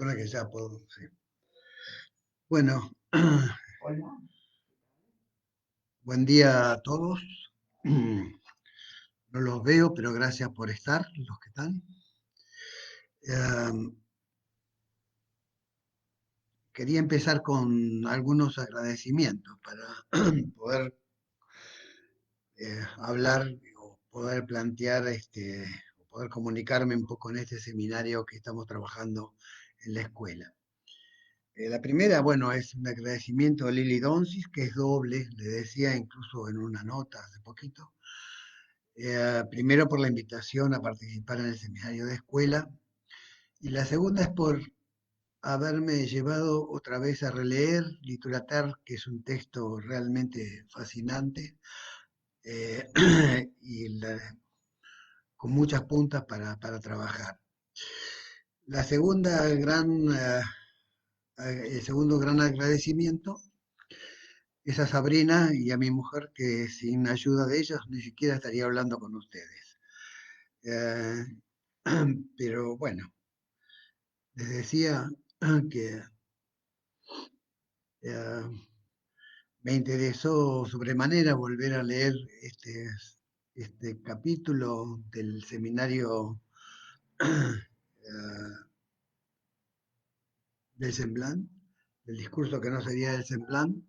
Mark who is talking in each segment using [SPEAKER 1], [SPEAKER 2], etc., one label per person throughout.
[SPEAKER 1] supone que ya puedo, sí. Bueno,
[SPEAKER 2] Hola.
[SPEAKER 1] buen día a todos. No los veo, pero gracias por estar, los que están. Eh, Quería empezar con algunos agradecimientos para poder hablar o poder plantear, o poder comunicarme un poco en este seminario que estamos trabajando en la escuela. La primera, bueno, es un agradecimiento a Lili Donsis, que es doble, le decía incluso en una nota hace poquito. Primero por la invitación a participar en el seminario de escuela y la segunda es por haberme llevado otra vez a releer Literatar, que es un texto realmente fascinante eh, y con muchas puntas para trabajar. La segunda el segundo gran agradecimiento es a Sabrina y a mi mujer, que sin ayuda de ellos ni siquiera estaría hablando con ustedes. Eh, pero bueno, les decía que eh, me interesó sobremanera volver a leer este capítulo del seminario del Semblán, del discurso que no sería del Semblán.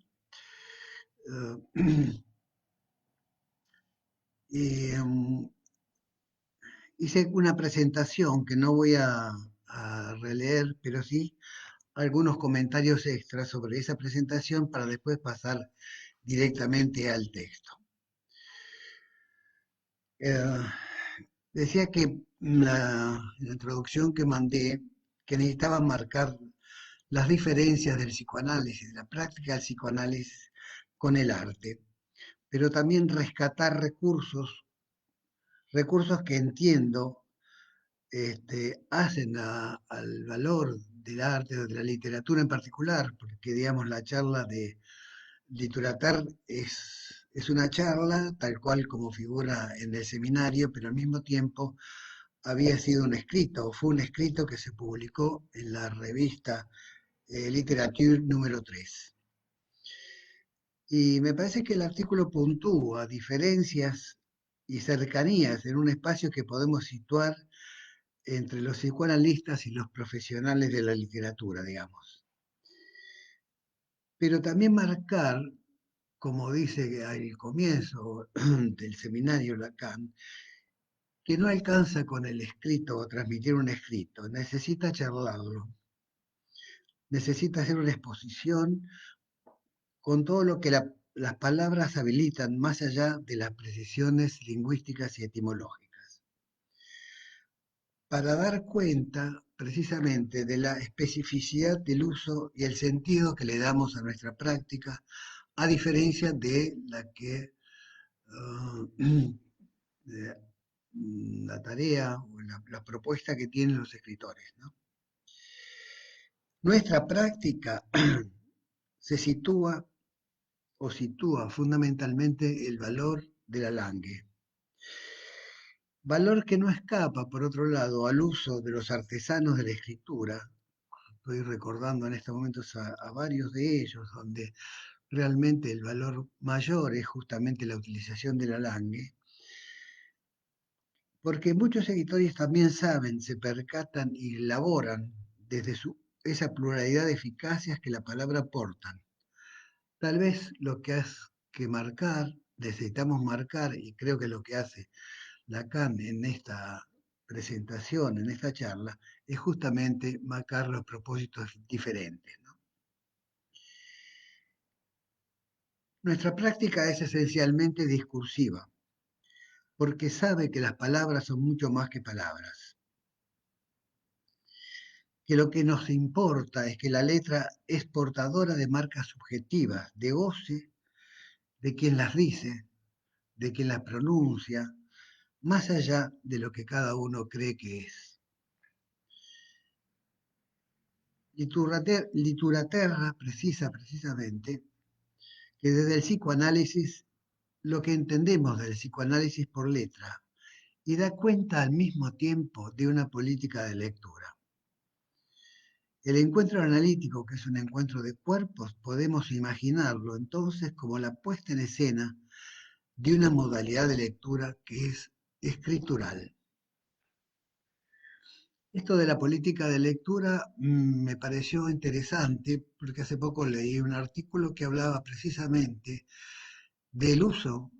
[SPEAKER 1] Y hice una presentación que no voy a releer, pero sí algunos comentarios extras sobre esa presentación para después pasar directamente al texto. Eh, Decía que la introducción que mandé, que necesitaba marcar las diferencias del psicoanálisis, de la práctica del psicoanálisis con el arte, pero también rescatar recursos que entiendo hacen al valor del arte o de la literatura en particular, porque digamos la charla de Literatar es una charla tal cual como figura en el seminario, pero al mismo tiempo había sido un escrito, o fue un escrito que se publicó en la revista Literature número 3. Y me parece que el artículo puntúa diferencias y cercanías en un espacio que podemos situar entre los psicoanalistas y los profesionales de la literatura, digamos. Pero también marcar, como dice al comienzo del seminario Lacan, que no alcanza con el escrito o transmitir un escrito, necesita charlarlo, necesita hacer una exposición con todo lo que las palabras habilitan más allá de las precisiones lingüísticas y etimológicas, para dar cuenta precisamente de la especificidad del uso y el sentido que le damos a nuestra práctica, a diferencia de uh, de, la tarea o la propuesta que tienen los escritores, ¿no? Nuestra práctica se sitúa fundamentalmente el valor de la langue. Valor que no escapa, por otro lado, al uso de los artesanos de la escritura. Estoy recordando en estos momentos a varios de ellos, donde realmente el valor mayor es justamente la utilización de la langue, porque muchos editores también saben, se percatan y elaboran desde esa pluralidad de eficacias que la palabra aportan. Tal vez lo que has que marcar, necesitamos marcar, y creo que lo que hace Lacan en esta presentación, en esta charla, es justamente marcar los propósitos diferentes, ¿no? Nuestra práctica es esencialmente discursiva, porque sabe que las palabras son mucho más que palabras, que lo que nos importa es que la letra es portadora de marcas subjetivas, de goce de quien las dice, de quien las pronuncia, más allá de lo que cada uno cree que es. Lituraterra precisa precisamente que desde el psicoanálisis, lo que entendemos del psicoanálisis por letra, y da cuenta al mismo tiempo de una política de lectura. El encuentro analítico, que es un encuentro de cuerpos, podemos imaginarlo entonces como la puesta en escena de una modalidad de lectura que es escritural. Esto de la política de lectura me pareció interesante porque hace poco leí un artículo que hablaba precisamente del uso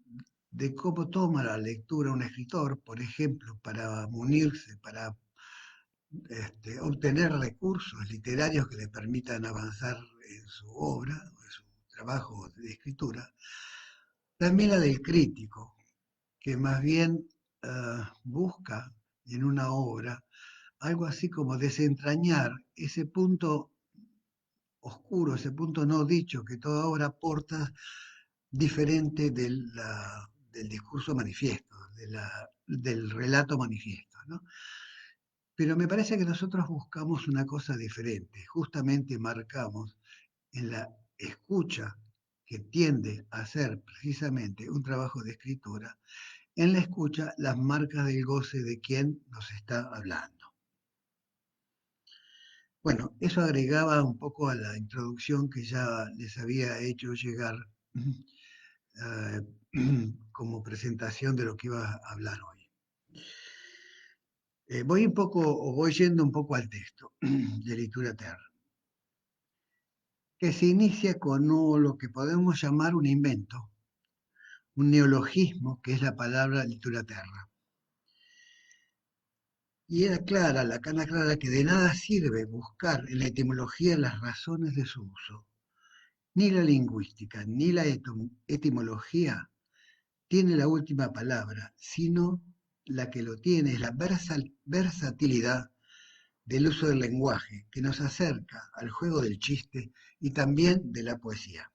[SPEAKER 1] de cómo toma la lectura un escritor, por ejemplo, para munirse, para obtener recursos literarios que le permitan avanzar en su obra, en su trabajo de escritura. También la del crítico, que más bien busca en una obra algo así como desentrañar ese punto oscuro, ese punto no dicho que toda obra aporta diferente del discurso manifiesto, del relato manifiesto, ¿no? Pero me parece que nosotros buscamos una cosa diferente, justamente marcamos en la escucha que tiende a ser precisamente un trabajo de escritura, en la escucha las marcas del goce de quien nos está hablando. Bueno, eso agregaba un poco a la introducción que ya les había hecho llegar eh, como presentación de lo que iba a hablar hoy. Voy un poco, o voy yendo un poco al texto de Literatura Terra, que se inicia con lo que podemos llamar un invento, un neologismo, que es la palabra Literatura Terra. Y era clara, la cana clara, que de nada sirve buscar en la etimología las razones de su uso. Ni la lingüística ni la etimología tiene la última palabra, sino la que lo tiene es la versatilidad del uso del lenguaje, que nos acerca al juego del chiste y también de la poesía.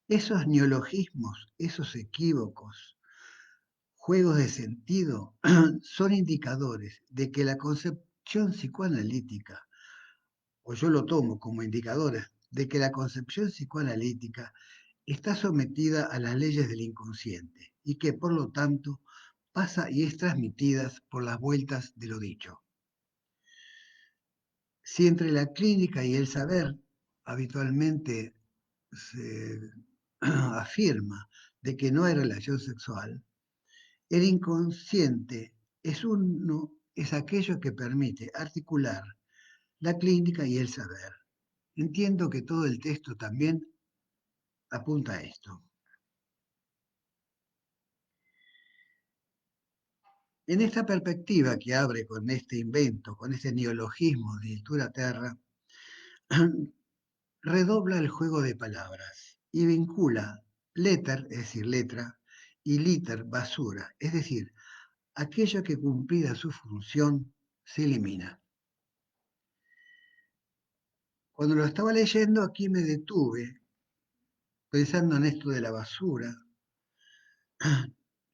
[SPEAKER 1] Esos neologismos, esos equívocos, juegos de sentido, son indicadores de que la concepción psicoanalítica, o yo lo tomo como indicadores, de que la concepción psicoanalítica está sometida a las leyes del inconsciente y que, por lo tanto, pasa y es transmitida por las vueltas de lo dicho. Si entre la clínica y el saber habitualmente se afirma de que no hay relación sexual, el inconsciente es aquello que permite articular la clínica y el saber. Entiendo que todo el texto también apunta a esto. En esta perspectiva que abre con este invento, con este neologismo de Literatura Terra, redobla el juego de palabras y vincula letter, es decir, letra, y liter, basura, es decir, aquello que cumplida su función se elimina. Cuando lo estaba leyendo, aquí me detuve pensando en esto de la basura.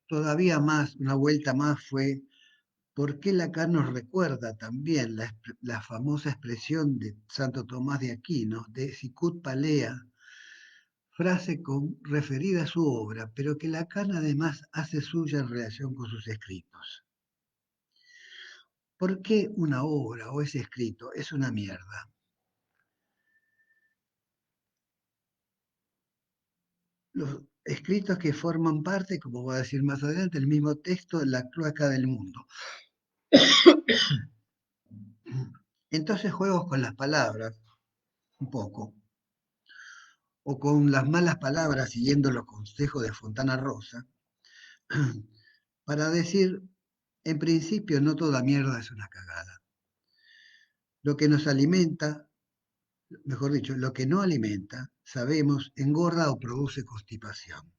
[SPEAKER 1] Todavía más, una vuelta más fue, ¿por qué Lacan nos recuerda también la famosa expresión de Santo Tomás de Aquino, de sicut palea, frase referida a su obra, pero que Lacan además hace suya en relación con sus escritos? ¿Por qué una obra o ese escrito es una mierda? Los escritos que forman parte, como voy a decir más adelante, del mismo texto, la cloaca del mundo. Entonces juegos con las palabras, un poco, o con las malas palabras, siguiendo los consejos de Fontana Rosa, para decir, en principio, no toda mierda es una cagada. Lo que nos alimenta, mejor dicho, lo que no alimenta, sabemos, engorda o produce constipación.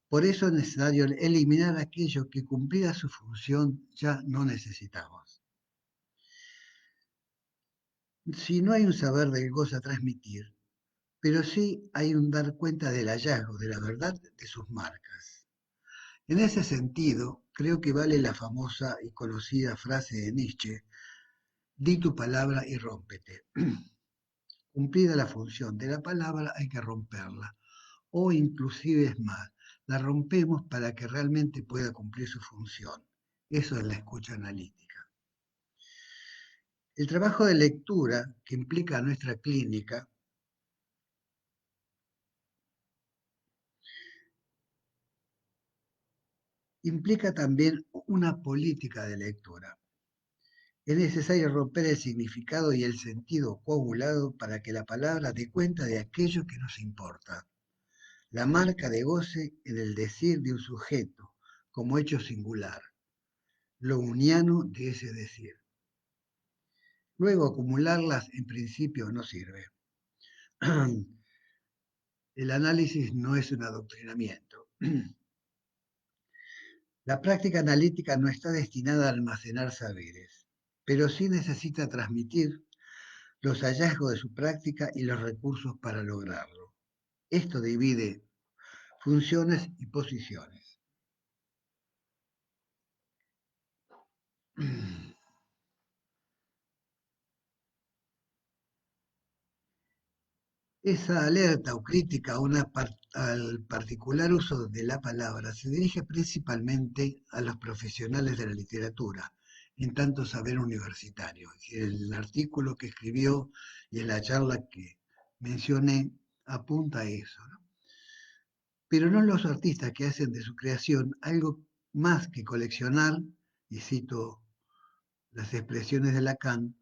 [SPEAKER 1] Por eso es necesario eliminar aquello que cumplida su función ya no necesitamos. Si no hay un saber del gozo a transmitir, pero sí hay un dar cuenta del hallazgo, de la verdad de sus marcas. En ese sentido, creo que vale la famosa y conocida frase de Nietzsche, di tu palabra y rómpete. Cumplida la función de la palabra hay que romperla, o inclusive es más, la rompemos para que realmente pueda cumplir su función. Eso es la escucha analítica. El trabajo de lectura que implica nuestra clínica implica también una política de lectura. Es necesario romper el significado y el sentido coagulado para que la palabra dé cuenta de aquello que nos importa. La marca de goce en el decir de un sujeto como hecho singular, lo uniano de ese decir. Luego acumularlas en principio no sirve. El análisis no es un adoctrinamiento. La práctica analítica no está destinada a almacenar saberes, pero sí necesita transmitir los hallazgos de su práctica y los recursos para lograrlo. Esto divide funciones y posiciones. Esa alerta o crítica al particular uso de la palabra se dirige principalmente a los profesionales de la literatura, en tanto saber universitario. Es decir, el artículo que escribió y en la charla que mencioné apunta a eso, ¿no? Pero no los artistas que hacen de su creación algo más que coleccionar, y cito las expresiones de Lacan,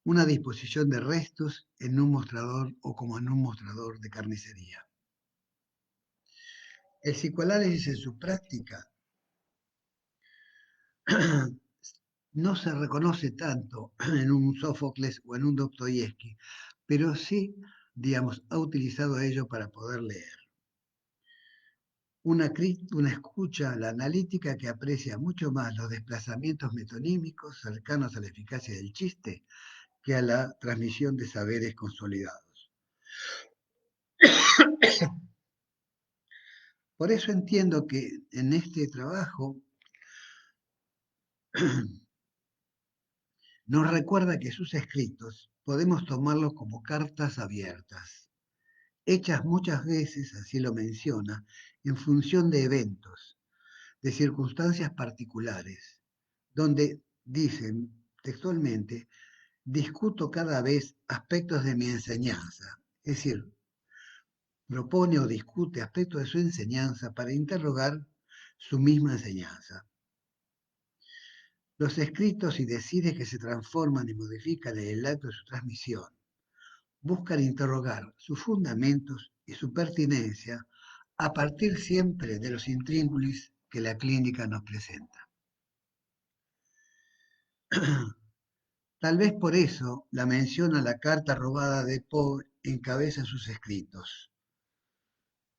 [SPEAKER 1] una disposición de restos en un mostrador o como en un mostrador de carnicería. El psicoanálisis en su práctica no se reconoce tanto en un Sófocles o en un Dostoyevsky, pero sí, digamos, ha utilizado ello para poder leer. Una escucha a la analítica que aprecia mucho más los desplazamientos metonímicos cercanos a la eficacia del chiste que a la transmisión de saberes consolidados. Por eso entiendo que en este trabajo nos recuerda que sus escritos podemos tomarlos como cartas abiertas, hechas muchas veces, así lo menciona, en función de eventos, de circunstancias particulares, donde dicen textualmente, discuto cada vez aspectos de mi enseñanza, es decir, propone o discute aspectos de su enseñanza para interrogar su misma enseñanza. Los escritos y decires que se transforman y modifican en el acto de su transmisión buscan interrogar sus fundamentos y su pertinencia a partir siempre de los intríngulis que la clínica nos presenta. Tal vez por eso la mención a la carta robada de Poe encabeza sus escritos,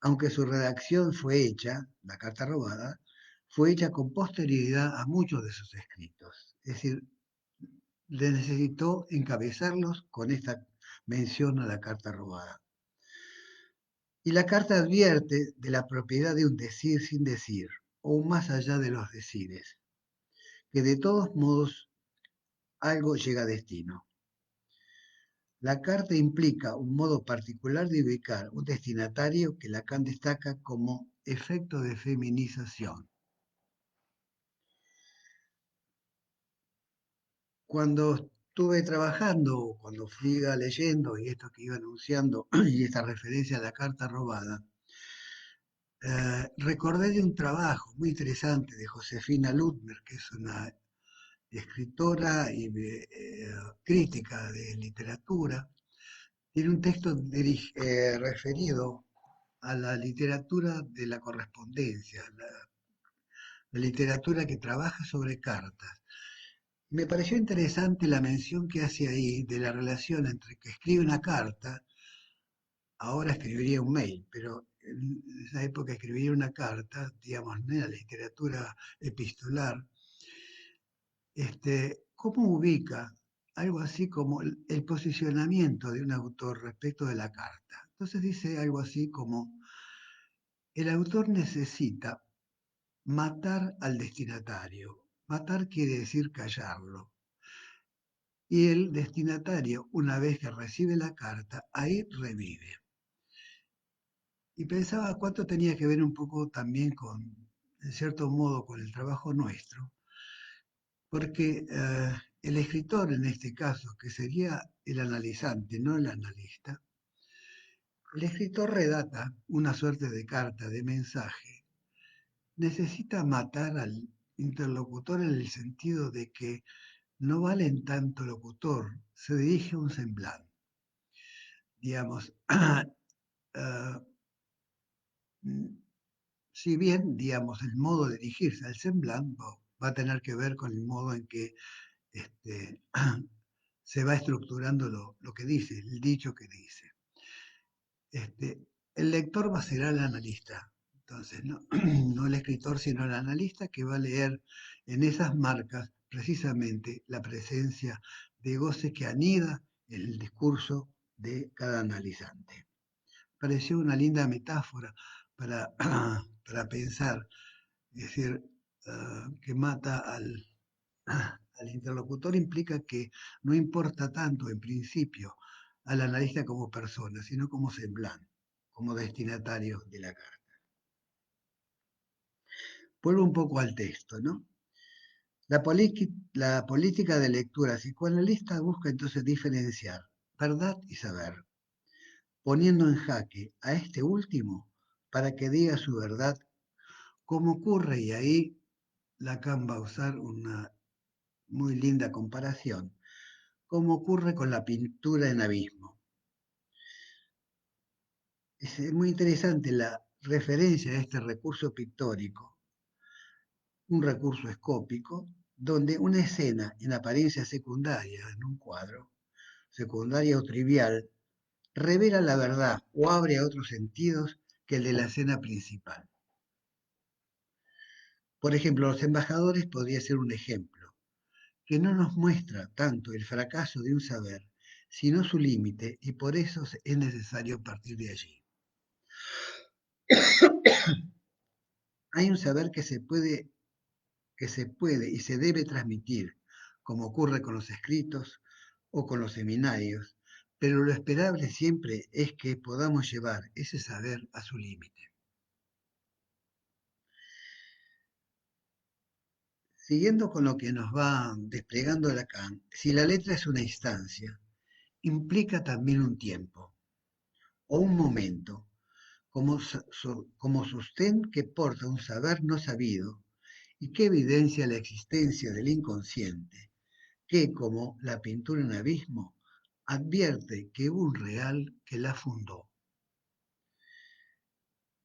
[SPEAKER 1] aunque su redacción fue hecha, la carta robada, fue hecha con posterioridad a muchos de sus escritos. Es decir, le necesitó encabezarlos con esta mención a la carta robada. Y la carta advierte de la propiedad de un decir sin decir, o más allá de los decires, que de todos modos algo llega a destino. La carta implica un modo particular de ubicar un destinatario que Lacan destaca como efecto de feminización. Cuando estuve trabajando, cuando fui leyendo y esto que iba anunciando y esta referencia a la carta robada, recordé de un trabajo muy interesante de Josefina Ludmer, que es una escritora y crítica de literatura. Tiene un texto referido a la literatura de la correspondencia, la literatura que trabaja sobre cartas. Me pareció interesante la mención que hace ahí de la relación entre que escribe una carta, ahora escribiría un mail, pero en esa época escribiría una carta, digamos, en la literatura epistolar, cómo ubica algo así como el posicionamiento de un autor respecto de la carta. Entonces dice algo así como, el autor necesita matar al destinatario. Matar quiere decir callarlo. Y el destinatario, una vez que recibe la carta, ahí revive. Y pensaba cuánto tenía que ver un poco también con, en cierto modo, con el trabajo nuestro, porque el escritor en este caso, que sería el analizante, no el analista, el escritor redacta una suerte de carta, de mensaje. Necesita matar al interlocutor en el sentido de que no vale en tanto locutor, se dirige a un semblante. Digamos, si bien, digamos, el modo de dirigirse al semblante va a tener que ver con el modo en que este, se va estructurando lo que dice, el dicho que dice. El lector va a ser el analista, entonces, ¿no? No el escritor, sino el analista que va a leer en esas marcas precisamente la presencia de goce que anida en el discurso de cada analizante. Pareció una linda metáfora para, para pensar, es decir, que mata al interlocutor implica que no importa tanto en principio al analista como persona, sino como semblante, como destinatario de la carta. Vuelvo un poco al texto, ¿no? La política de lectura psicoanalista busca entonces diferenciar verdad y saber, poniendo en jaque a este último para que diga su verdad, como ocurre, y ahí Lacan va a usar una muy linda comparación, como ocurre con la pintura en abismo. Es muy interesante la referencia a este recurso pictórico, un recurso escópico, donde una escena en apariencia secundaria en un cuadro, secundaria o trivial, revela la verdad o abre a otros sentidos que el de la escena principal. Por ejemplo, Los embajadores podría ser un ejemplo, que no nos muestra tanto el fracaso de un saber, sino su límite, y por eso es necesario partir de allí. Hay un saber que se puede y se debe transmitir, como ocurre con los escritos o con los seminarios, pero lo esperable siempre es que podamos llevar ese saber a su límite. Siguiendo con lo que nos va desplegando Lacan, si la letra es una instancia, implica también un tiempo o un momento, como sostén que porta un saber no sabido y que evidencia la existencia del inconsciente, que, como la pintura en abismo, advierte que hubo un real que la fundó.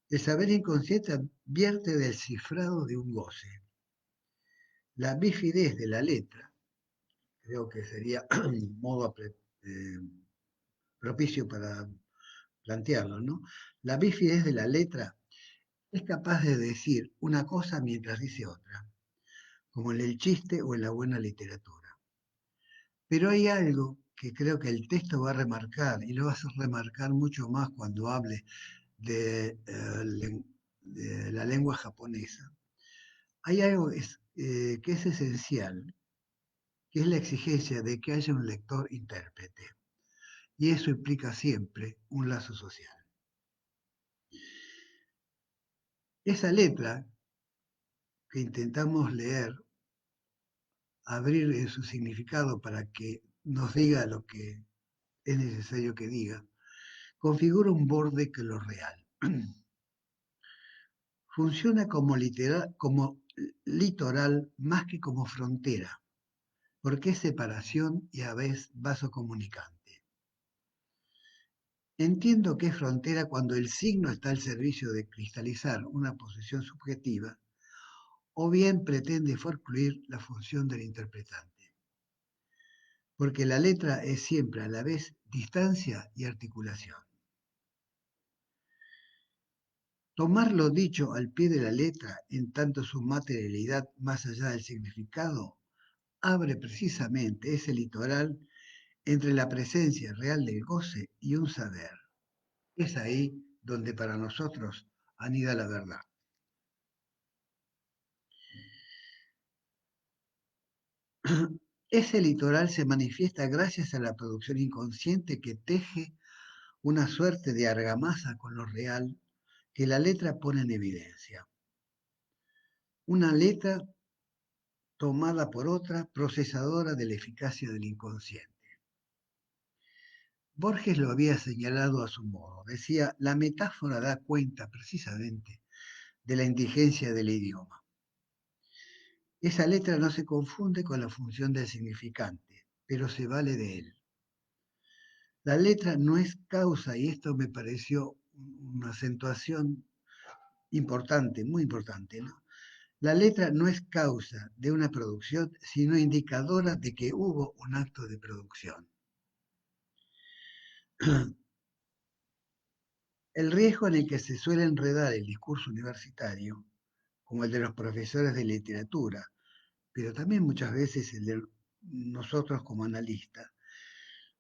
[SPEAKER 1] El saber inconsciente advierte del cifrado de un goce. La bifidez de la letra, creo que sería un modo propicio para plantearlo, ¿no? La bifidez de la letra es capaz de decir una cosa mientras dice otra, como en el chiste o en la buena literatura. Pero hay algo que creo que el texto va a remarcar, y lo va a hacer remarcar mucho más cuando hable de la lengua japonesa. Hay algo que es esencial, que es la exigencia de que haya un lector-intérprete. Y eso implica siempre un lazo social. Esa letra que intentamos leer, abrir en su significado para que nos diga lo que es necesario que diga, configura un borde que lo real. Funciona como litoral más que como frontera, porque es separación y a veces vaso comunicante. Entiendo que es frontera cuando el signo está al servicio de cristalizar una posición subjetiva o bien pretende forcluir la función del interpretante. Porque la letra es siempre a la vez distancia y articulación. Tomar lo dicho al pie de la letra, en tanto su materialidad más allá del significado, abre precisamente ese litoral entre la presencia real del goce y un saber. Es ahí donde para nosotros anida la verdad. Ese litoral se manifiesta gracias a la producción inconsciente que teje una suerte de argamasa con lo real que la letra pone en evidencia. Una letra tomada por otra, procesadora de la eficacia del inconsciente. Borges lo había señalado a su modo. Decía, la metáfora da cuenta precisamente de la indigencia del idioma. Esa letra no se confunde con la función del significante, pero se vale de él. La letra no es causa, y esto me pareció una acentuación importante, muy importante, ¿no? La letra no es causa de una producción, sino indicadora de que hubo un acto de producción. El riesgo en el que se suele enredar el discurso universitario, como el de los profesores de literatura, pero también muchas veces el de nosotros como analistas,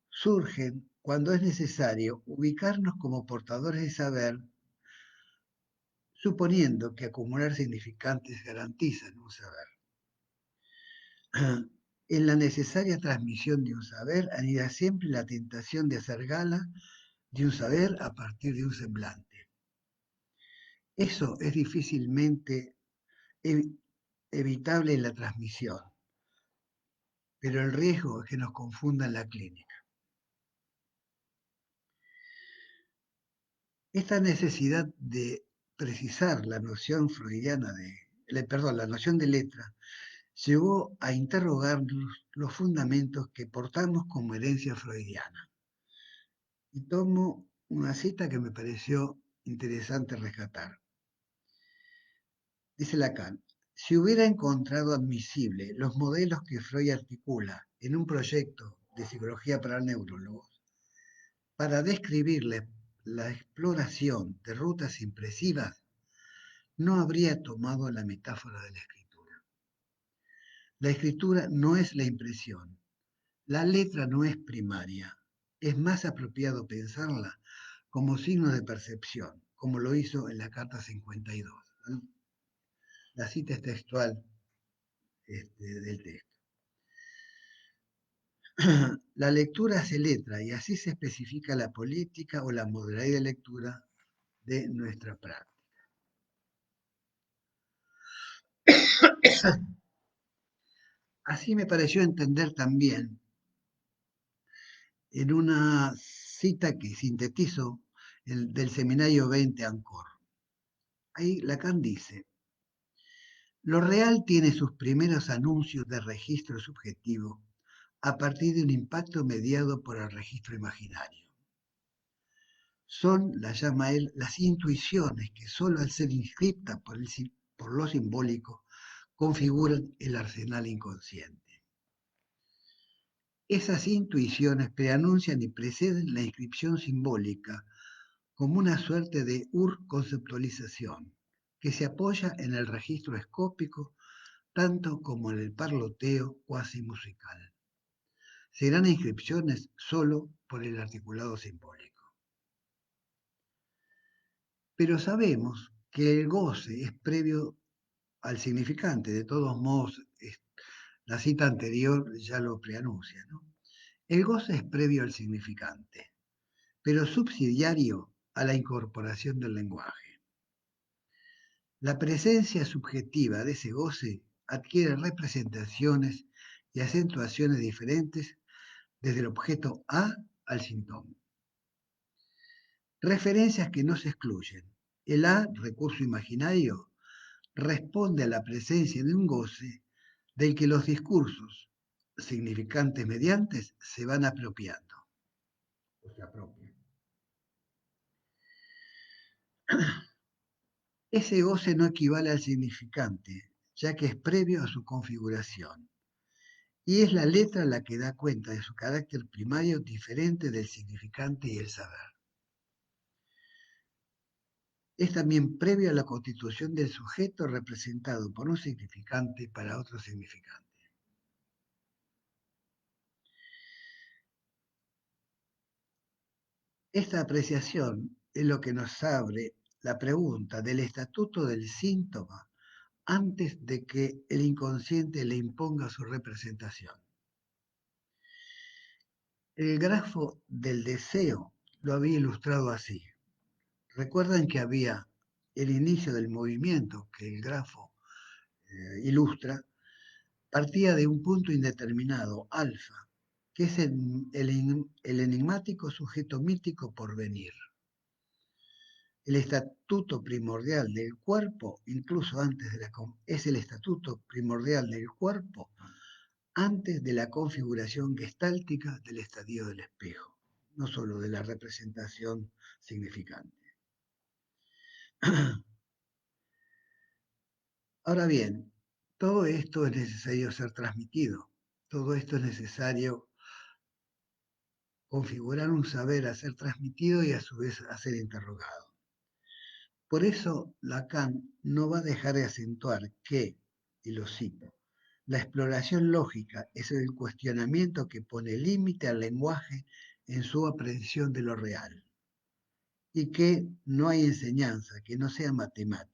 [SPEAKER 1] surgen cuando es necesario ubicarnos como portadores de saber, suponiendo que acumular significantes garantiza un saber. En la necesaria transmisión de un saber anida siempre la tentación de hacer gala de un saber a partir de un semblante. Eso es difícilmente evitable en la transmisión, pero el riesgo es que nos confunda en la clínica. Esta necesidad de precisar la noción freudiana la noción de letra, llevó a interrogarnos los fundamentos que portamos como herencia freudiana. Y tomo una cita que me pareció interesante rescatar. Dice Lacan, si hubiera encontrado admisible los modelos que Freud articula en un proyecto de psicología para neurólogos, para describir la exploración de rutas impresivas, no habría tomado la metáfora de la escritura. La escritura no es la impresión, la letra no es primaria, es más apropiado pensarla como signo de percepción, como lo hizo en la Carta 52. La cita es textual del texto. La lectura hace letra y así se especifica la política o la modalidad de lectura de nuestra práctica. Así me pareció entender también en una cita que sintetizo del seminario 20 Ancor. Ahí Lacan dice, lo real tiene sus primeros anuncios de registro subjetivo a partir de un impacto mediado por el registro imaginario. Son, las llama él, las intuiciones que solo al ser inscriptas por lo simbólico configuran el arsenal inconsciente. Esas intuiciones preanuncian y preceden la inscripción simbólica como una suerte de conceptualización que se apoya en el registro escópico tanto como en el parloteo cuasi musical. Serán inscripciones solo por el articulado simbólico. Pero sabemos que el goce es previo al significante. De todos modos, la cita anterior ya lo preanuncia, ¿no? El goce es previo al significante, pero subsidiario a la incorporación del lenguaje. La presencia subjetiva de ese goce adquiere representaciones y acentuaciones diferentes desde el objeto A al síntoma. Referencias que no se excluyen. El A, recurso imaginario, responde a la presencia de un goce del que los discursos significantes mediantes se van apropiando. O se apropian. Ese goce no equivale al significante, ya que es previo a su configuración. Y es la letra la que da cuenta de su carácter primario diferente del significante y el saber. Es también previo a la constitución del sujeto representado por un significante para otro significante. Esta apreciación es lo que nos abre la pregunta del estatuto del síntoma antes de que el inconsciente le imponga su representación. El grafo del deseo lo había ilustrado así. Recuerdan que había el inicio del movimiento que el grafo ilustra, partía de un punto indeterminado, alfa, que es el enigmático sujeto mítico por venir. El estatuto primordial del cuerpo, incluso antes de es el estatuto primordial del cuerpo antes de la configuración gestáltica del estadio del espejo, no solo de la representación significante. Ahora bien, todo esto es necesario ser transmitido, todo esto es necesario configurar un saber a ser transmitido y a su vez a ser interrogado. Por eso Lacan no va a dejar de acentuar que, y lo cito, la exploración lógica es el cuestionamiento que pone límite al lenguaje en su aprehensión de lo real, y que no hay enseñanza que no sea matemática.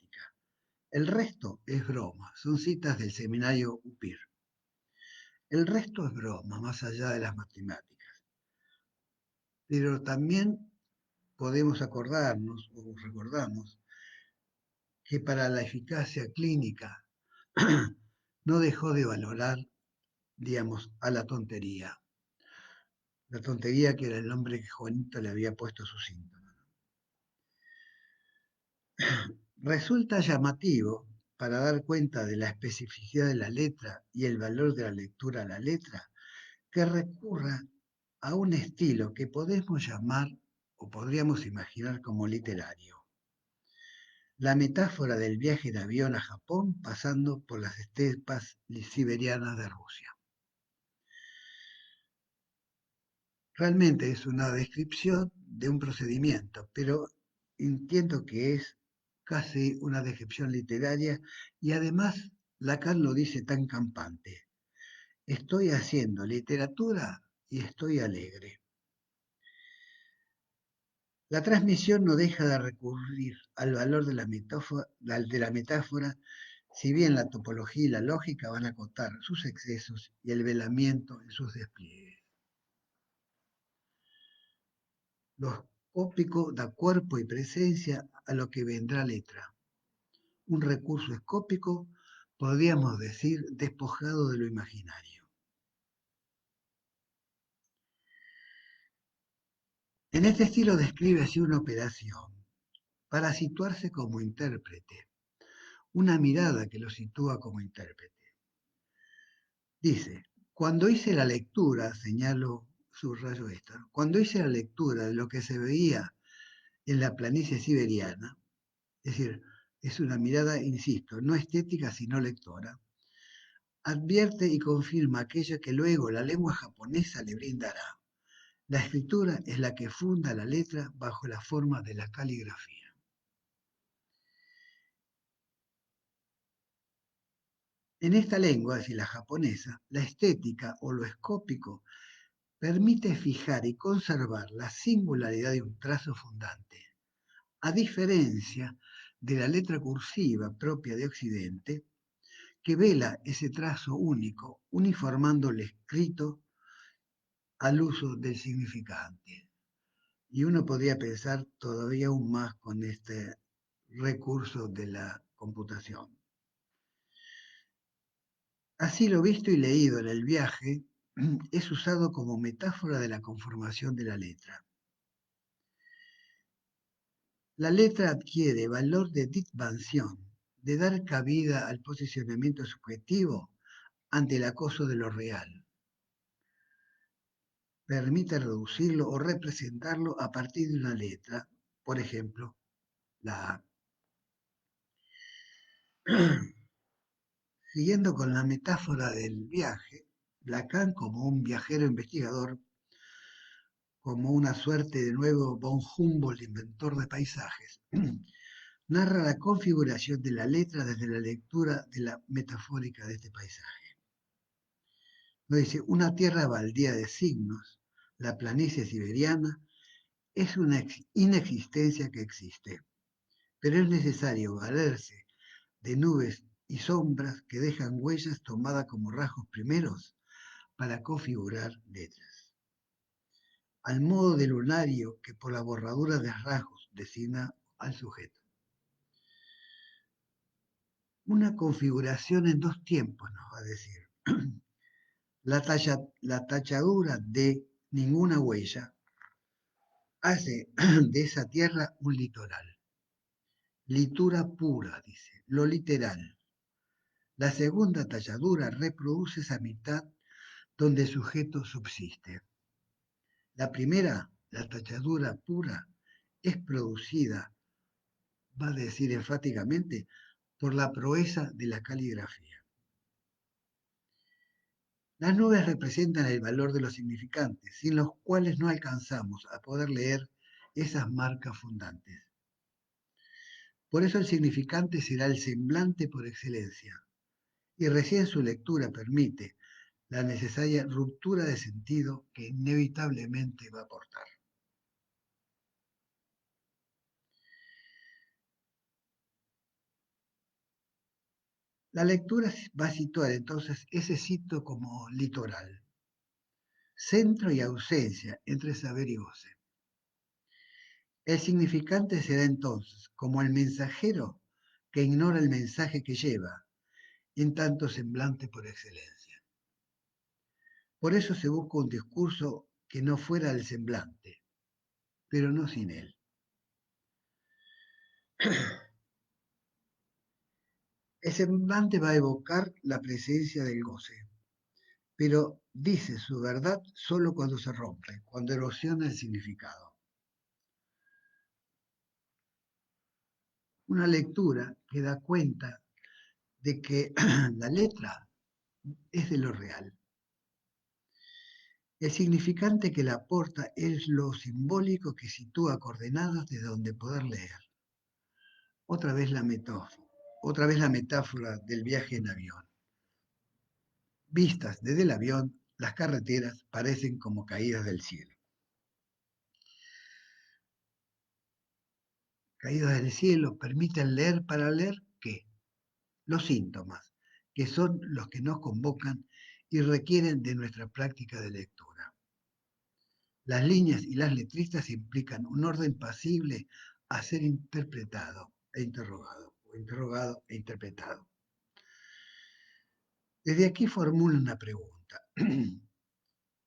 [SPEAKER 1] El resto es broma, son citas del seminario UPIR. El resto es broma, más allá de las matemáticas. Pero también podemos acordarnos, o recordamos, que para la eficacia clínica no dejó de valorar, digamos, a la tontería. La tontería que era el nombre que Juanito le había puesto a su síntoma. Resulta llamativo, para dar cuenta de la especificidad de la letra y el valor de la lectura a la letra, que recurra a un estilo que podemos llamar o podríamos imaginar como literario. La metáfora del viaje de avión a Japón pasando por las estepas siberianas de Rusia. Realmente es una descripción de un procedimiento, pero entiendo que es casi una descripción literaria y además Lacan lo dice tan campante. Estoy haciendo literatura y estoy alegre. La transmisión no deja de recurrir al valor de la metáfora, si bien la topología y la lógica van a acotar sus excesos y el velamiento en sus despliegues. Lo escópico da cuerpo y presencia a lo que vendrá letra. Un recurso escópico, podríamos decir, despojado de lo imaginario. En este estilo describe así una operación para situarse como intérprete, una mirada que lo sitúa como intérprete. Dice, cuando hice la lectura, señalo, subrayo esto, cuando hice la lectura de lo que se veía en la planicie siberiana, es decir, es una mirada, insisto, no estética sino lectora, advierte y confirma aquello que luego la lengua japonesa le brindará. La escritura es la que funda la letra bajo la forma de la caligrafía. En esta lengua, es decir, la japonesa, la estética o lo escópico permite fijar y conservar la singularidad de un trazo fundante, a diferencia de la letra cursiva propia de Occidente, que vela ese trazo único, uniformando el escrito al uso del significante. Y uno podría pensar todavía aún más con este recurso de la computación. Así lo visto y leído en el viaje es usado como metáfora de la conformación de la letra. La letra adquiere valor de dictación, de dar cabida al posicionamiento subjetivo ante el acoso de lo real. Permite reducirlo o representarlo a partir de una letra, por ejemplo, la A. Siguiendo con la metáfora del viaje, Lacan, como un viajero investigador, como una suerte de nuevo von Humboldt, inventor de paisajes, narra la configuración de la letra desde la lectura de la metafórica de este paisaje. Nos dice, una tierra baldía de signos, la planicie siberiana, es una inexistencia que existe, pero es necesario valerse de nubes y sombras que dejan huellas tomadas como rasgos primeros para configurar letras. Al modo de lunario que por la borradura de rasgos designa al sujeto. Una configuración en dos tiempos, nos va a decir. La tachadura de ninguna huella hace de esa tierra un litoral. Litura pura, dice, lo literal. La segunda talladura reproduce esa mitad donde el sujeto subsiste. La primera, la tachadura pura, es producida, va a decir enfáticamente, por la proeza de la caligrafía. Las nubes representan el valor de los significantes, sin los cuales no alcanzamos a poder leer esas marcas fundantes. Por eso el significante será el semblante por excelencia, y recién su lectura permite la necesaria ruptura de sentido que inevitablemente va a aportar. La lectura va a situar entonces ese sitio como litoral, centro y ausencia entre saber y goce. El significante será entonces como el mensajero que ignora el mensaje que lleva, en tanto semblante por excelencia. Por eso se busca un discurso que no fuera el semblante, pero no sin él. El semblante va a evocar la presencia del goce, pero dice su verdad solo cuando se rompe, cuando erosiona el significado. Una lectura que da cuenta de que la letra es de lo real. El significante que la aporta es lo simbólico que sitúa coordenadas desde donde poder leer. Otra vez la metáfora del viaje en avión. Vistas desde el avión, las carreteras parecen como caídas del cielo. Caídas del cielo permiten leer para leer ¿qué? Los síntomas, que son los que nos convocan y requieren de nuestra práctica de lectura. Las líneas y las letristas implican un orden pasible a ser interpretado e interrogado, o interrogado e interpretado. Desde aquí formulo una pregunta.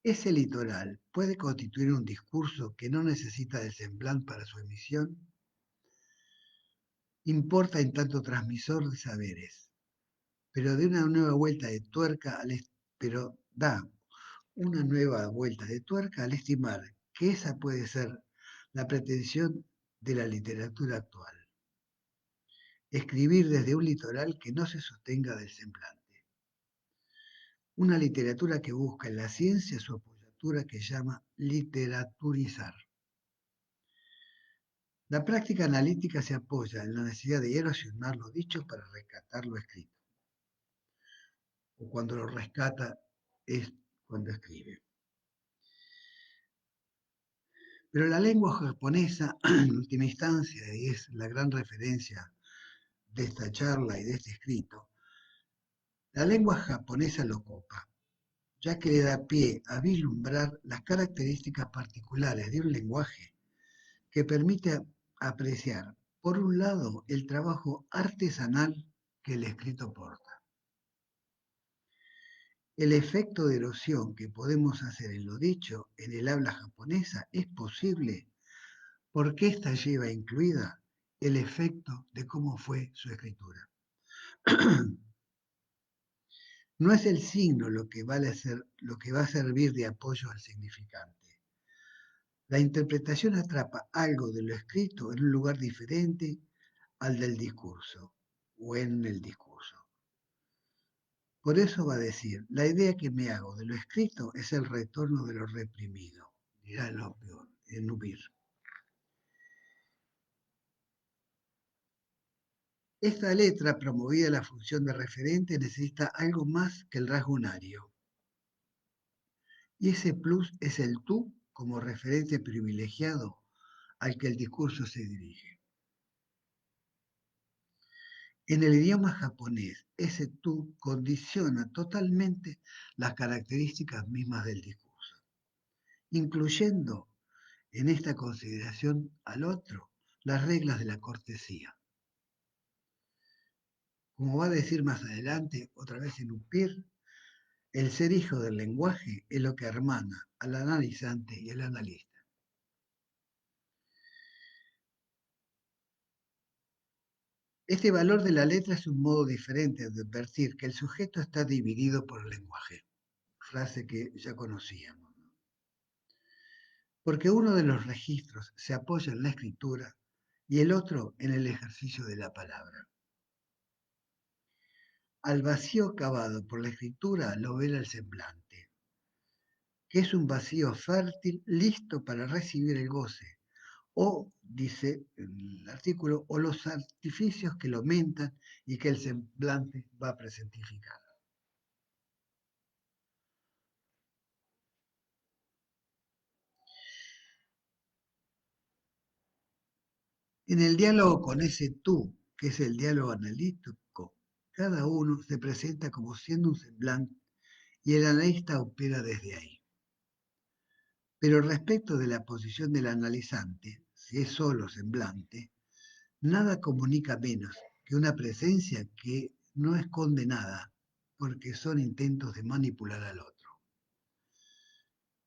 [SPEAKER 1] ¿Ese litoral puede constituir un discurso que no necesita del semblante para su emisión? Importa en tanto transmisor de saberes, pero de una nueva vuelta de tuerca pero da una nueva vuelta de tuerca al estimar que esa puede ser la pretensión de la literatura actual. Escribir desde un litoral que no se sostenga del semblante. Una literatura que busca en la ciencia su apoyatura que llama literaturizar. La práctica analítica se apoya en la necesidad de erosionar lo dicho para rescatar lo escrito. O cuando lo rescata es cuando escribe. Pero la lengua japonesa, en última instancia, y es la gran referencia de esta charla y de este escrito, la lengua japonesa lo copa, ya que le da pie a vislumbrar las características particulares de un lenguaje que permite apreciar, por un lado, el trabajo artesanal que el escrito porta. El efecto de erosión que podemos hacer en lo dicho en el habla japonesa es posible porque ésta lleva incluida el efecto de cómo fue su escritura. No es el signo lo que va a servir de apoyo al significante. La interpretación atrapa algo de lo escrito en un lugar diferente al del discurso o en el discurso. Por eso va a decir, la idea que me hago de lo escrito es el retorno de lo reprimido, dirá lo peor, en Nubir. Esta letra, promovida a la función de referente, necesita algo más que el rasgo unario. Y ese plus es el tú como referente privilegiado al que el discurso se dirige. En el idioma japonés, ese tú condiciona totalmente las características mismas del discurso, incluyendo en esta consideración al otro las reglas de la cortesía. Como va a decir más adelante, otra vez en Upir, El ser hijo del lenguaje es lo que hermana al analizante y al analista. Este valor de la letra es un modo diferente de advertir que el sujeto está dividido por el lenguaje, frase que ya conocíamos, ¿no? Porque uno de los registros se apoya en la escritura y el otro en el ejercicio de la palabra. Al vacío cavado por la escritura lo vela el semblante, que es un vacío fértil listo para recibir el goce, o, dice el artículo, o los artificios que lo aumentan y que el semblante va a presentificar. En el diálogo con ese tú, que es el diálogo analítico, cada uno se presenta como siendo un semblante y el analista opera desde ahí. Pero respecto de la posición del analizante, si es solo semblante, nada comunica menos que una presencia que no esconde nada, porque son intentos de manipular al otro.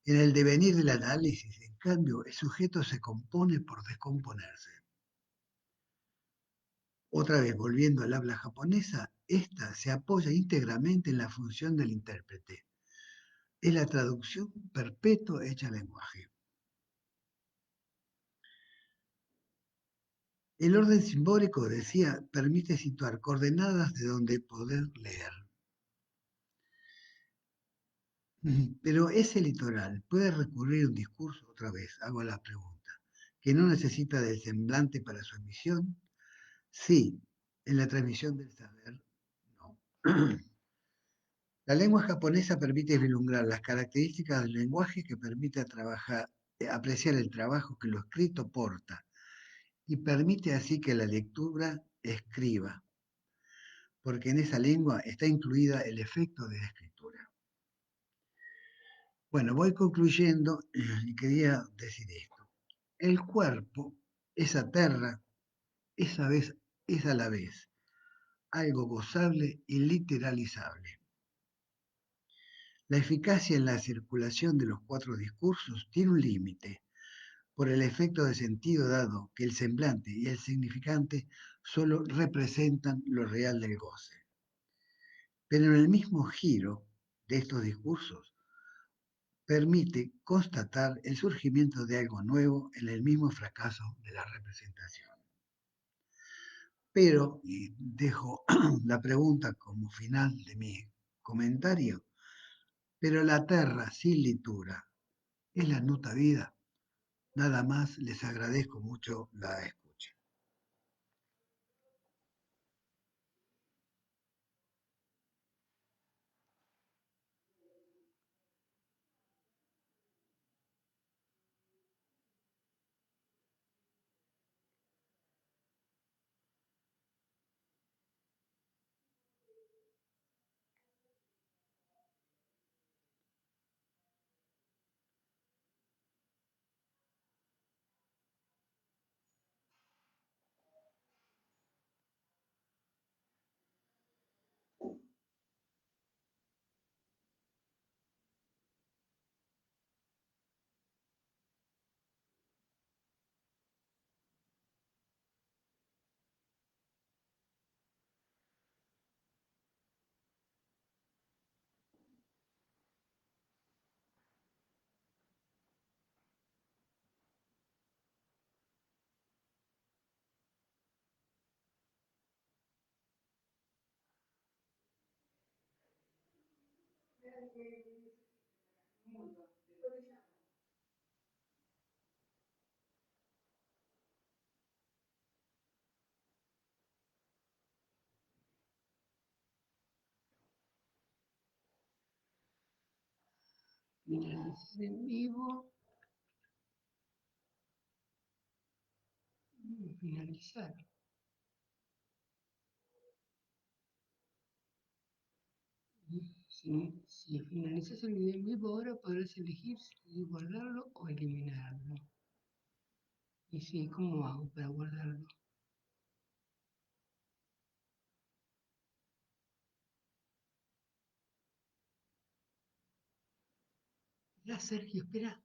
[SPEAKER 1] En el devenir del análisis, en cambio, el sujeto se compone por descomponerse. Otra vez, volviendo al habla japonesa, esta se apoya íntegramente en la función del intérprete. Es la traducción perpetua hecha lenguaje. El orden simbólico, decía, permite situar coordenadas de donde poder leer. Pero ese litoral puede recurrir a un discurso, otra vez, hago la pregunta, que no necesita del semblante para su emisión. Sí, en la transmisión del saber, no. La lengua japonesa permite vislumbrar las características del lenguaje que permite trabajar, apreciar el trabajo que lo escrito porta y permite así que la lectura escriba, porque en esa lengua está incluida el efecto de la escritura. Bueno, voy concluyendo y quería decir esto. El cuerpo, esa terra, esa vez, es a la vez algo gozable y literalizable. La eficacia en la circulación de los cuatro discursos tiene un límite por el efecto de sentido dado que el semblante y el significante solo representan lo real del goce. Pero en el mismo giro de estos discursos permite constatar el surgimiento de algo nuevo en el mismo fracaso de la representación. Pero, y dejo la pregunta como final de mi comentario, pero la terra sin litura es la nuta vida. Nada más, les agradezco mucho la escucha. Finalizar en vivo. Finalizar. Si finalizas el video en vivo ahora podrás elegir si guardarlo o eliminarlo. Y sí, ¿cómo hago para guardarlo? Sergio, espera.